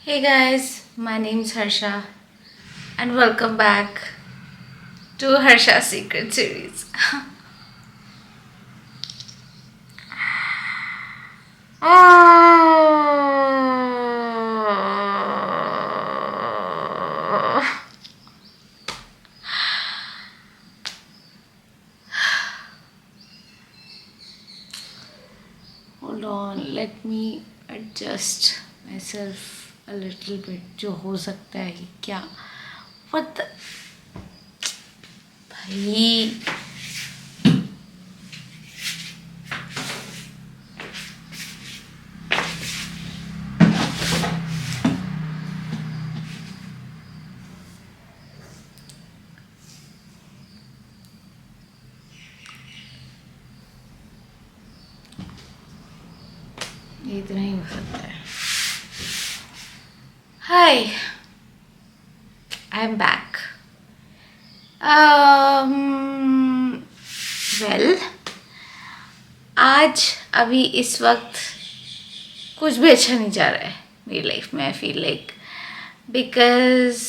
Hey guys, my name is Harsha and welcome back to Harsha's Secret Series. Hold on, let me adjust myself a little bit. जो हो सकता है कि क्या What the भाई ये इतना ही हो सकता है. Hi, I'm back. Well, आज अभी इस वक्त कुछ भी अच्छा नहीं जा रहा है मेरी लाइफ में. आई फील लाइक बिकॉज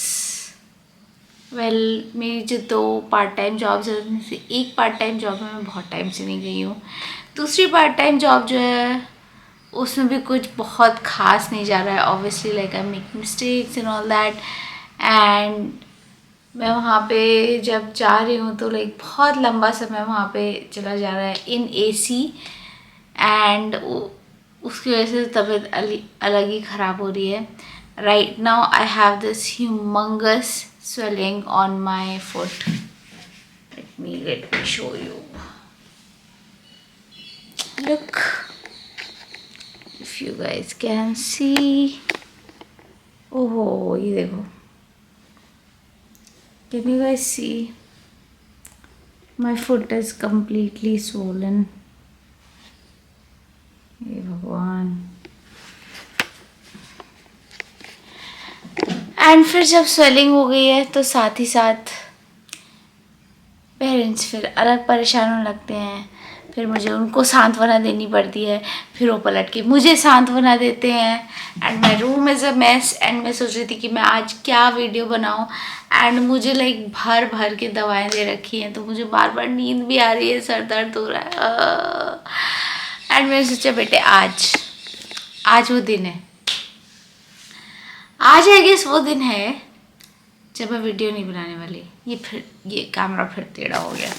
मेरी जो 2 पार्ट टाइम जॉब्स है उनमें से एक पार्ट टाइम जॉब में मैं बहुत टाइम से नहीं गई हूँ. दूसरी पार्ट टाइम जॉब जो है उसमें भी कुछ बहुत खास नहीं जा रहा है. Obviously like I make mistakes and all that. And मैं वहाँ पे जब जा रही हूँ तो लाइक बहुत लंबा समय वहाँ पे चला जा रहा है इन AC. एंड उसकी वजह से तबीयत अलग ही ख़राब हो रही है. Right now I have this humongous swelling on my foot. Let me show you. Look, if you guys can see. Oh, ये देखो. Can you guys see? My foot is completely swollen. हे भगवान. एंड फिर जब swelling हो गई है तो साथ ही साथ पेरेंट्स फिर अलग परेशान होने लगते हैं. फिर मुझे उनको सांत्वना देनी पड़ती है. फिर वो पलट के मुझे सांत्वना देते हैं. And my room is a mess. And मैं सोच रही थी कि मैं आज क्या वीडियो बनाऊं. एंड मुझे लाइक भर भर के दवाएं दे रखी हैं तो मुझे बार बार नींद भी आ रही है, सर दर्द हो रहा है. एंड मैंने सोचा बेटे आज वो दिन है. आज आई गेस वो दिन है जब मैं वीडियो नहीं बनाने वाली. ये कैमरा फिर टेढ़ा हो गया.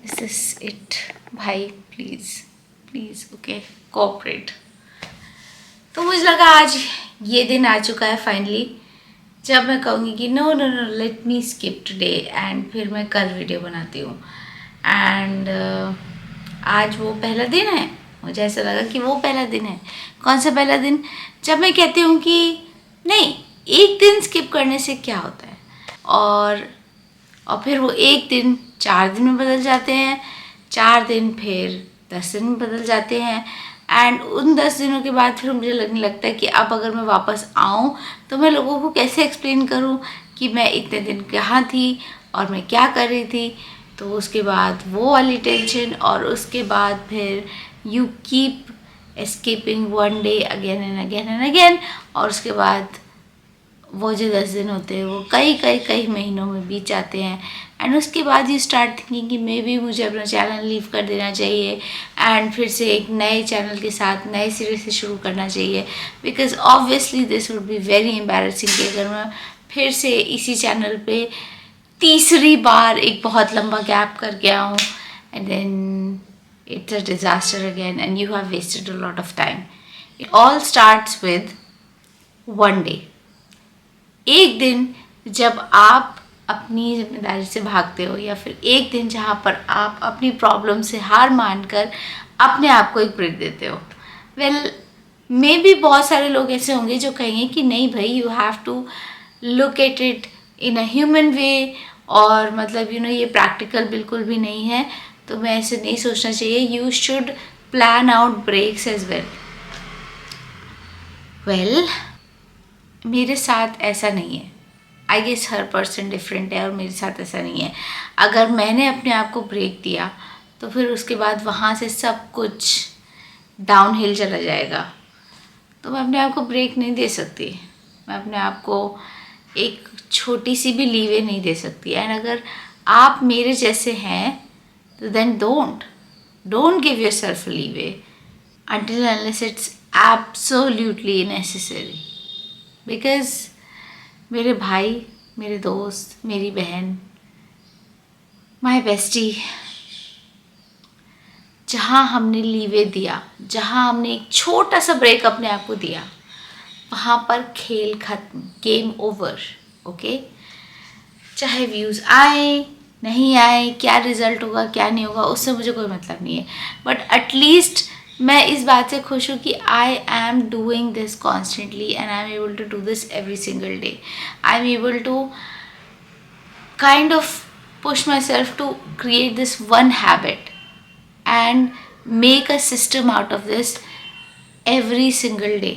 दिस इज इट भाई. Please okay cooperate. तो मुझे लगा आज ये दिन आ चुका है फाइनली जब मैं कहूँगी कि no let me skip today and फिर मैं कल वीडियो बनाती हूँ. एंड आज वो पहला दिन है. मुझे ऐसा लगा कि वो पहला दिन है. कौन सा पहला दिन? जब मैं कहती हूँ कि नहीं, एक दिन स्किप करने से क्या होता है. और फिर वो एक दिन 4 दिन में बदल जाते हैं. 4 दिन फिर 10 दिन में बदल जाते हैं. एंड उन 10 दिनों के बाद फिर मुझे लगने लगता है कि अब अगर मैं वापस आऊँ तो मैं लोगों को कैसे एक्सप्लेन करूँ कि मैं इतने दिन कहाँ थी और मैं क्या कर रही थी. तो उसके बाद वो वाली टेंशन. और उसके बाद फिर you keep escaping one day again and again. और उसके बाद वो जो 10 दिन होते हैं वो कई महीनों में बीत जाते हैं. एंड उसके बाद यू स्टार्ट थिंकिंग कि मे बी मुझे अपना चैनल लीव कर देना चाहिए एंड फिर से एक नए चैनल के साथ नए सिरे से शुरू करना चाहिए. Because obviously this would be very embarrassing कि अगर मैं फिर से इसी चैनल पे तीसरी बार एक बहुत लंबा गैप करके आऊँ and then it's a disaster again and you have wasted a lot of time. It all starts with one day. एक दिन जब आप अपनी जिम्मेदारी से भागते हो या फिर एक दिन जहाँ पर आप अपनी प्रॉब्लम से हार मानकर अपने आप को एक ब्रेक देते हो. मे बी बहुत सारे लोग ऐसे होंगे जो कहेंगे कि नहीं भाई, you have to look at it in a human way. और मतलब ये प्रैक्टिकल बिल्कुल भी नहीं है. तो मैं ऐसे नहीं सोचना चाहिए. You should plan out breaks as well. मेरे साथ ऐसा नहीं है. आई गेस हर पर्सन डिफरेंट है और मेरे साथ ऐसा नहीं है. अगर मैंने अपने आप को ब्रेक दिया तो फिर उसके बाद वहाँ से सब कुछ डाउनहिल चला जाएगा। तो मैं अपने आप को ब्रेक नहीं दे सकती, मैं अपने आप को एक छोटी सी भी लीवे नहीं दे सकती। एंड अगर आप मेरे जैसे हैं तो then don't give yourself a leeway until unless it's absolutely necessary. Because मेरे भाई, मेरे दोस्त, मेरी बहन, माई बेस्टी, जहाँ हमने लीवे दिया, जहाँ हमने एक छोटा सा ब्रेक अपने आप को दिया, वहाँ पर खेल खत्म, गेम ओवर। ओके, चाहे व्यूज़ आए नहीं आए, क्या रिजल्ट होगा क्या नहीं होगा, उससे मुझे कोई मतलब नहीं है। बट एटलीस्ट मैं इस बात से खुश हूँ कि I am doing this constantly and I am able to do this every single day. I am able to kind of push my self to create this one habit and make a system out of this every single day.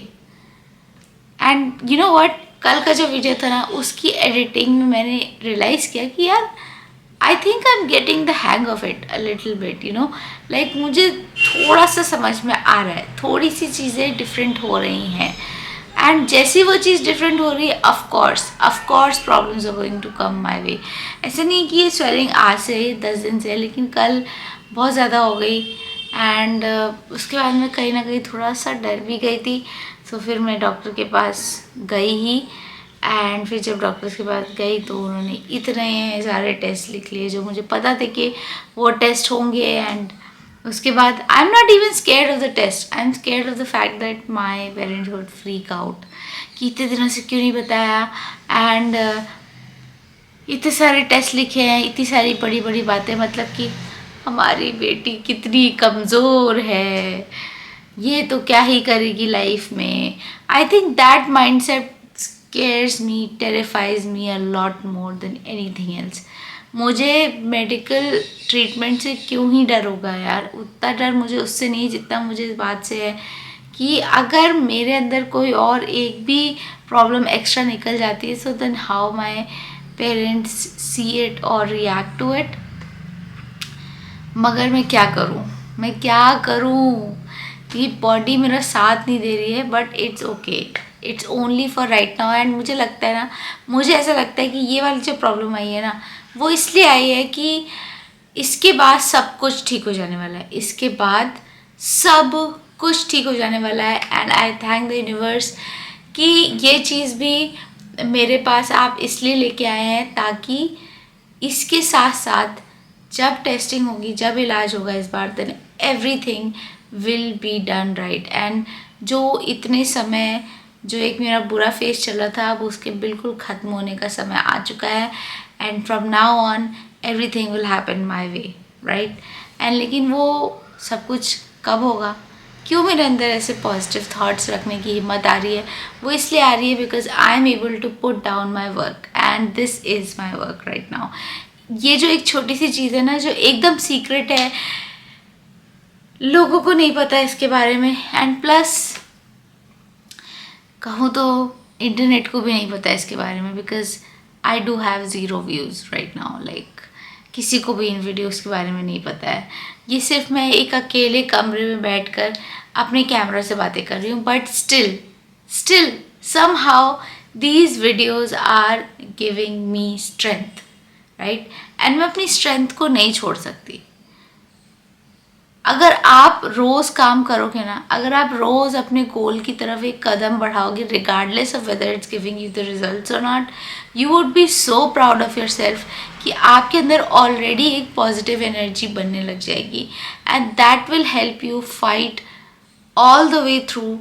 And you know what, कल का जो video था ना, उसकी editing में मैंने realise किया कि यार I think I am getting the hang of it a little bit, you know, like मुझे थोड़ा सा समझ में आ रहा है, थोड़ी सी चीज़ें डिफरेंट हो रही हैं। एंड जैसी वो चीज़ डिफरेंट हो रही है, of course problems are going to come my way. ऐसे नहीं कि ये स्वेलिंग आज से 10 दिन से, लेकिन कल बहुत ज़्यादा हो गई। एंड उसके बाद मैं कहीं ना कहीं थोड़ा सा डर भी गई थी। तो फिर मैं डॉक्टर के पास गई ही। एंड फिर जब डॉक्टर के पास गई तो उन्होंने इतने सारे टेस्ट लिख लिए जो मुझे पता थे कि वो टेस्ट होंगे। एंड उसके बाद I am not even scared of the test, I am scared of the fact that my parents would freak out कि इतने दिनों से क्यों नहीं बताया। एंड इतने सारे टेस्ट लिखे हैं, इतनी सारी बड़ी बड़ी बातें, मतलब कि हमारी बेटी कितनी कमज़ोर है, ये तो क्या ही करेगी लाइफ में। I think that mindset scares me, terrifies me a lot more than anything else. मुझे मेडिकल ट्रीटमेंट से क्यों ही डर होगा यार, उतना डर मुझे उससे नहीं जितना मुझे इस बात से है कि अगर मेरे अंदर कोई और एक भी प्रॉब्लम एक्स्ट्रा निकल जाती है, so then how my parents see it और रिएक्ट टू इट। मगर मैं क्या करूँ, ये बॉडी मेरा साथ नहीं दे रही है। But it's okay, it's only for right now. And मुझे लगता है ना, मुझे ऐसा लगता है कि ये वाली जो प्रॉब्लम आई है ना, वो इसलिए आई है कि इसके बाद सब कुछ ठीक हो जाने वाला है, इसके बाद सब कुछ ठीक हो जाने वाला है। And I thank the universe कि ये चीज़ भी मेरे पास आप इसलिए लेके आए हैं ताकि इसके साथ साथ जब टेस्टिंग होगी, जब इलाज होगा इस बार, then everything will be done right. And जो इतने समय जो एक मेरा बुरा फेस चल रहा था, अब उसके बिल्कुल ख़त्म होने का समय आ चुका है। And from now on everything will happen my way right. And लेकिन वो सब कुछ कब होगा, क्यों मेरे अंदर ऐसे पॉजिटिव थॉट्स रखने की हिम्मत आ रही है, वो इसलिए आ रही है because I am able to put down my work and this is my work right now. ये जो एक छोटी सी चीज़ है ना, जो एकदम सीक्रेट है, लोगों को नहीं पता इसके बारे में। एंड प्लस कहूँ तो इंटरनेट को भी नहीं पता इसके बारे में, because I do have zero views right now. Like किसी को भी इन वीडियोस के बारे में नहीं पता है। ये सिर्फ मैं एक अकेले कमरे में बैठकर अपने कैमरा से बातें कर रही हूँ। But still somehow these videos are giving me strength right. And मैं अपनी स्ट्रेंथ को नहीं छोड़ सकती। अगर आप रोज़ काम करोगे ना, अगर आप रोज़ अपने गोल की तरफ एक कदम बढ़ाओगे, regardless of whether it's giving you the results और not, you would be so proud of yourself कि आपके अंदर ऑलरेडी एक पॉजिटिव एनर्जी बनने लग जाएगी। And that will help you fight all the way through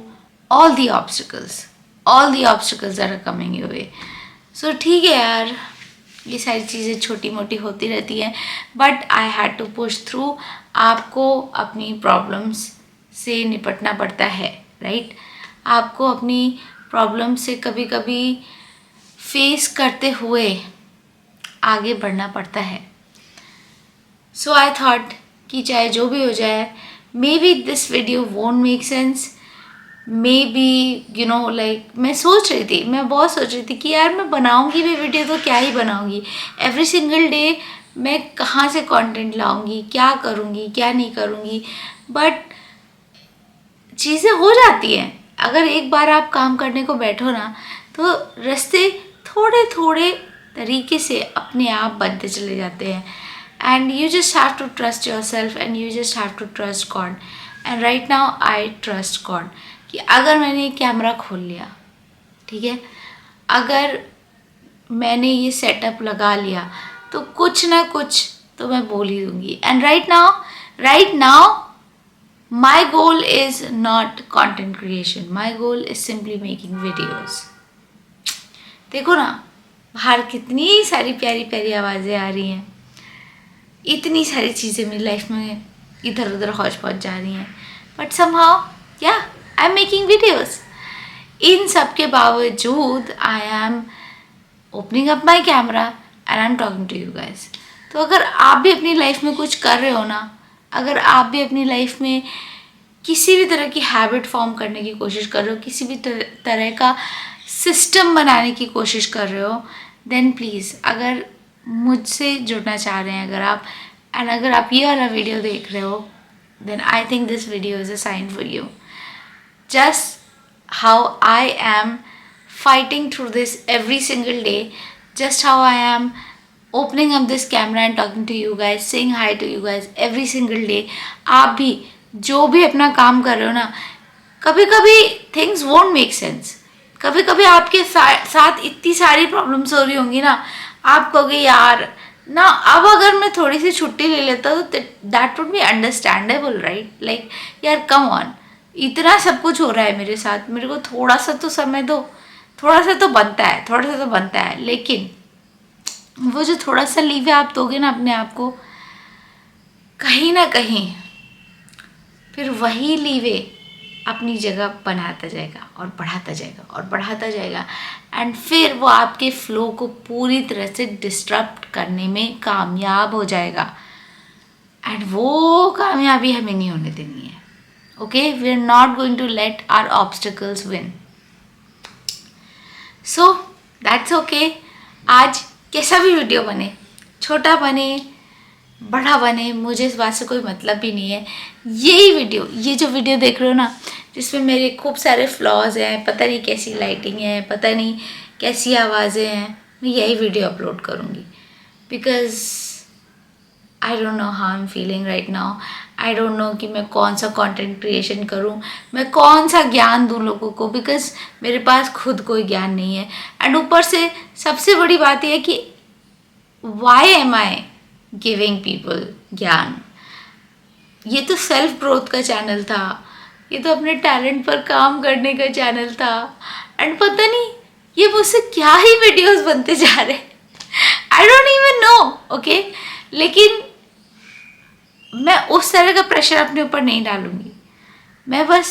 all the obstacles that are coming your way. So ठीक है यार, ये सारी चीज़ें छोटी मोटी होती रहती हैं, but I had to push through. आपको अपनी प्रॉब्लम्स से निपटना पड़ता है राइट। आपको अपनी प्रॉब्लम से कभी कभी फेस करते हुए आगे बढ़ना पड़ता है। सो आई थॉट कि चाहे जो भी हो जाए, may be this video won't make sense, may be you know like मैं बहुत सोच रही थी कि यार मैं बनाऊंगी भी वीडियो तो क्या ही बनाऊंगी, एवरी सिंगल डे मैं कहाँ से कंटेंट लाऊंगी, क्या करूँगी क्या नहीं करूँगी। बट चीज़ें हो जाती हैं। अगर एक बार आप काम करने को बैठो ना तो रास्ते थोड़े थोड़े तरीके से अपने आप बनते चले जाते हैं। And you just have to trust your self and you just have to trust God. And right now I trust God कि अगर मैंने कैमरा खोल लिया, ठीक है, अगर मैंने ये सेटअप लगा लिया तो कुछ ना कुछ तो मैं बोल ही दूंगी। And right now my goal is not content creation, my goal is simply making videos। देखो ना बाहर कितनी सारी प्यारी प्यारी आवाज़ें आ रही हैं, इतनी सारी चीज़ें मेरी लाइफ में इधर उधर हौच पहुँच जा रही हैं, but somehow yeah I'm making videos। इन सब के बावजूद I am opening up my camera and I'm talking to you guys। तो अगर आप भी अपनी लाइफ में कुछ कर रहे हो ना, अगर आप भी अपनी लाइफ में किसी भी तरह की हैबिट फॉर्म करने की कोशिश कर रहे हो, किसी भी तरह का सिस्टम बनाने की कोशिश कर रहे हो, देन प्लीज़ अगर मुझसे जुड़ना चाह रहे हैं अगर आप ये वाला वीडियो देख रहे हो, then I think this video is a sign for you. Just how I am fighting through this every single day, just how I am opening up this camera and talking to you guys, saying hi to you guys every single day। आप भी जो भी अपना काम कर रहे हो ना, कभी कभी थिंग्स वोंट मेक सेंस, कभी कभी आपके साथ इतनी सारी प्रॉब्लम्स हो रही होंगी ना, आप कहोगे यार ना अब अगर मैं थोड़ी सी छुट्टी ले लेता तो that would be understandable, right? Like यार कम ऑन, इतना सब कुछ हो रहा है मेरे साथ, मेरे को थोड़ा सा तो समय दो, थोड़ा सा तो बनता है। लेकिन वो जो थोड़ा सा लीव आप दोगे ना अपने आप को, कहीं ना कहीं फिर वही लीवे अपनी जगह बनाता जाएगा और बढ़ाता जाएगा एंड फिर वो आपके फ्लो को पूरी तरह से डिस्टर्ब करने में कामयाब हो जाएगा। एंड वो कामयाबी हमें नहीं होने देनी है। Okay, we are not going to let our obstacles win. So that's okay. आज कैसा भी वीडियो बने, छोटा बने बड़ा बने, मुझे इस बात से कोई मतलब भी नहीं है। ये जो वीडियो देख रहे हो ना, जिसमें मेरे खूब सारे फ्लॉज हैं, पता नहीं कैसी लाइटिंग है, पता नहीं कैसी आवाज़ें हैं, मैं यही वीडियो अपलोड करूँगी because I don't know how I am feeling right now. I don't know कि मैं कौन सा कंटेंट क्रिएशन करूं, मैं कौन सा ज्ञान दूं लोगों को, बिकॉज मेरे पास खुद कोई ज्ञान नहीं है। एंड ऊपर से सबसे बड़ी बात यह है कि why am I giving people ज्ञान? ये तो सेल्फ ग्रोथ का चैनल था, ये तो अपने टैलेंट पर काम करने का चैनल था। एंड पता नहीं ये मुझसे क्या ही वीडियोस बनते जा रहे हैं, I don't even know. Okay, लेकिन मैं उस तरह का प्रेशर अपने ऊपर नहीं डालूंगी। मैं बस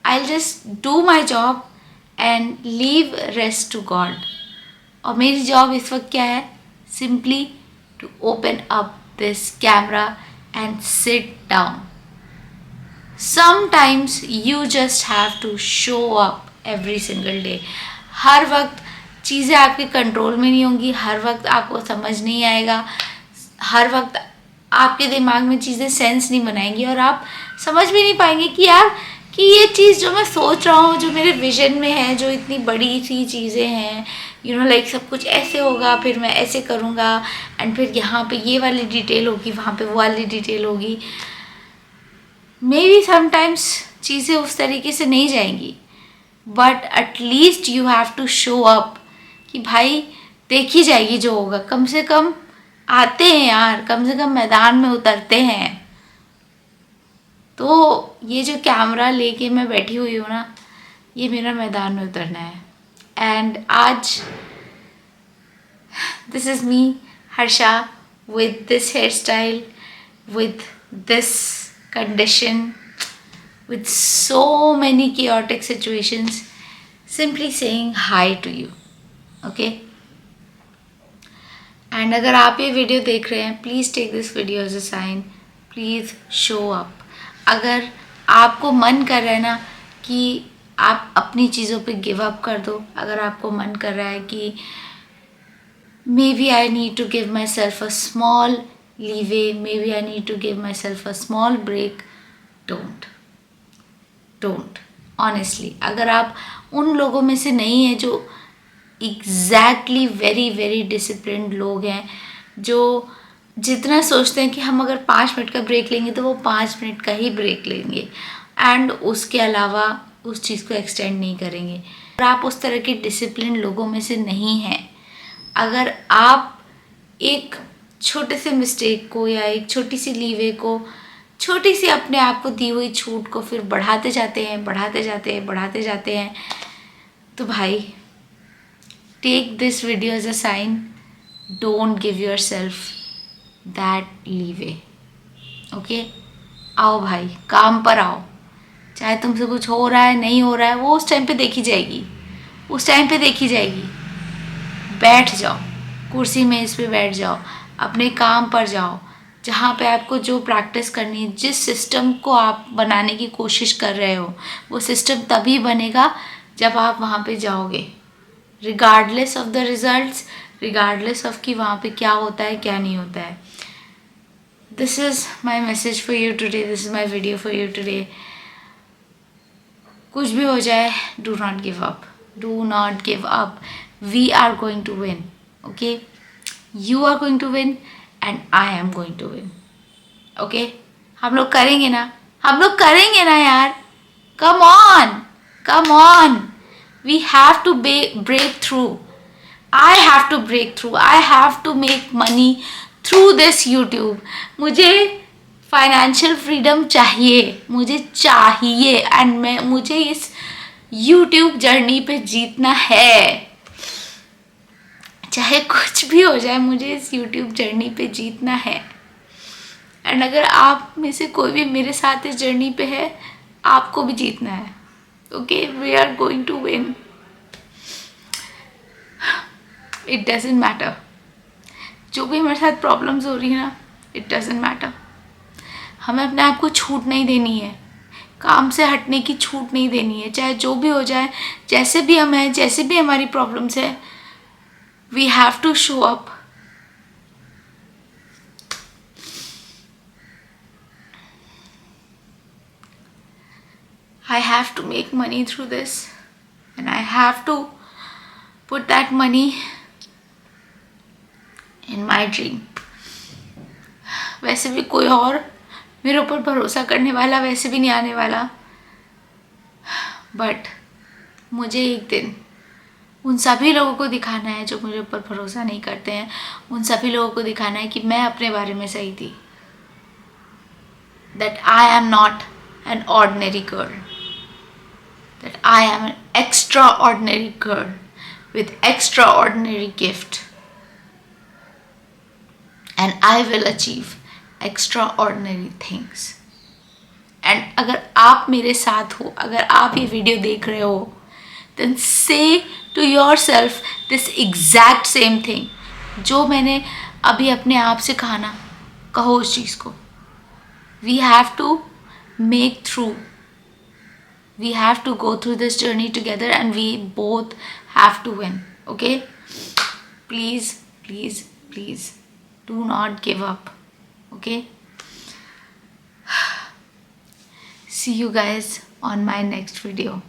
I just do my job and leave rest to God. और मेरी जॉब इस वक्त क्या है? Simply to open up this camera and sit down. Sometimes you just have to show up every single day. हर वक्त चीज़ें आपके कंट्रोल में नहीं होंगी, हर वक्त आपको समझ नहीं आएगा, हर वक्त आपके दिमाग में चीज़ें सेंस नहीं बनाएंगी और आप समझ भी नहीं पाएंगे कि यार कि ये चीज़ जो मैं सोच रहा हूँ, जो मेरे विजन में है, जो इतनी बड़ी सी चीज़ें हैं, यू नो लाइक सब कुछ ऐसे होगा, फिर मैं ऐसे करूँगा एंड फिर यहाँ पे ये वाली डिटेल होगी, वहाँ पे वो वाली डिटेल होगी। मे बी समटाइम्स चीज़ें उस तरीके से नहीं जाएंगी, but at least you have to show up कि भाई देखी जाएगी जो होगा। कम से कम आते हैं यार, कम से कम मैदान में उतरते हैं। तो ये जो कैमरा लेके मैं बैठी हुई हूँ ना, ये मेरा मैदान में उतरना है। एंड आज this is me Harsha with this hairstyle, with this condition, with so many chaotic situations, simply saying hi to you, okay? And अगर आप ये वीडियो देख रहे हैं, please take this video as a sign, please show up. अगर आपको मन कर रहा है ना कि आप अपनी चीज़ों पे गिव अप कर दो, अगर आपको मन कर रहा है कि maybe I need to give my self a small leeway, maybe I need to give my self a small break, don't, honestly. अगर आप उन लोगों में से नहीं है जो एग्जैक्टली वेरी वेरी डिसिप्लिन्ड लोग हैं, जो जितना सोचते हैं कि हम अगर 5 मिनट का ब्रेक लेंगे तो वो 5 मिनट का ही ब्रेक लेंगे एंड उसके अलावा उस चीज़ को एक्सटेंड नहीं करेंगे। अगर आप उस तरह के डिसिप्लिन लोगों में से नहीं हैं, अगर आप एक छोटे से मिस्टेक को या एक छोटी सी लीवे को, छोटी सी अपने आप को दी हुई छूट को फिर बढ़ाते जाते हैं, बढ़ाते जाते हैं, तो भाई take this video as a sign, don't give your self that leeway. Okay, आओ भाई, काम पर आओ। चाहे तुमसे कुछ हो रहा है नहीं हो रहा है, वो उस टाइम पे देखी जाएगी, उस टाइम पे देखी जाएगी। बैठ जाओ कुर्सी में, इस पे बैठ जाओ, अपने काम पर जाओ, जहाँ पे आपको जो प्रैक्टिस करनी है, जिस सिस्टम को आप बनाने की कोशिश कर रहे हो, वो सिस्टम तभी बनेगा जब आप वहाँ पे जाओगे, regardless of the results, regardless of कि वहाँ पे क्या होता है क्या नहीं होता है। This is my message for you today, this is my video for you today. कुछ भी हो जाए, do not give up, do not give up. We are going to win, okay, you are going to win and I am going to win. Okay, हम लोग करेंगे ना, हम लोग करेंगे ना यार, come on, come on, we have to break through, I have to break through, I have to make money through this YouTube. मुझे फाइनेंशियल फ्रीडम चाहिए, मुझे चाहिए, एंड मुझे इस यूट्यूब जर्नी पे जीतना है, चाहे कुछ भी हो जाए, मुझे इस यूट्यूब जर्नी पे जीतना है। एंड अगर आप में से कोई भी मेरे साथ इस जर्नी पे है, आपको भी जीतना है। Okay, we are going to win, it doesn't matter. जो भी हमारे साथ प्रॉब्लम्स हो रही है ना, इट डजेंट मैटर। हमें अपने आप को छूट नहीं देनी है, काम से हटने की छूट नहीं देनी है, चाहे जो भी हो जाए, जैसे भी हम हैं, जैसे भी हमारी प्रॉब्लम्स है, we have to show up. I have to make money through this and I have to put that money in my dream. वैसे भी कोई और मेरे ऊपर भरोसा करने वाला वैसे भी नहीं आने वाला, बट मुझे एक दिन उन सभी लोगों को दिखाना है जो मेरे ऊपर भरोसा नहीं करते हैं, उन सभी लोगों को दिखाना है कि मैं अपने बारे में सही थी, that I am not an ordinary girl, that I am an extraordinary girl with extraordinary gift and I will achieve extraordinary things. And अगर आप मेरे साथ हो, अगर आप ये वीडियो देख रहे हो, then say to yourself this exact same thing जो मैंने अभी अपने आप से कहा ना, कहो उस चीज़ को। We have to make through, we have to go through this journey together and we both have to win. Okay, please please please do not give up. Okay, see you guys on my next video.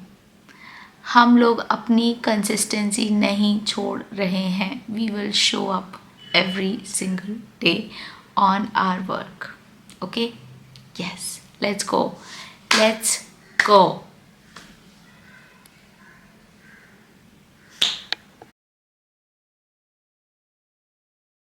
हम लोग अपनी consistency नहीं छोड़ रहे हैं, we will show up every single day on our work. Okay, yes, let's go.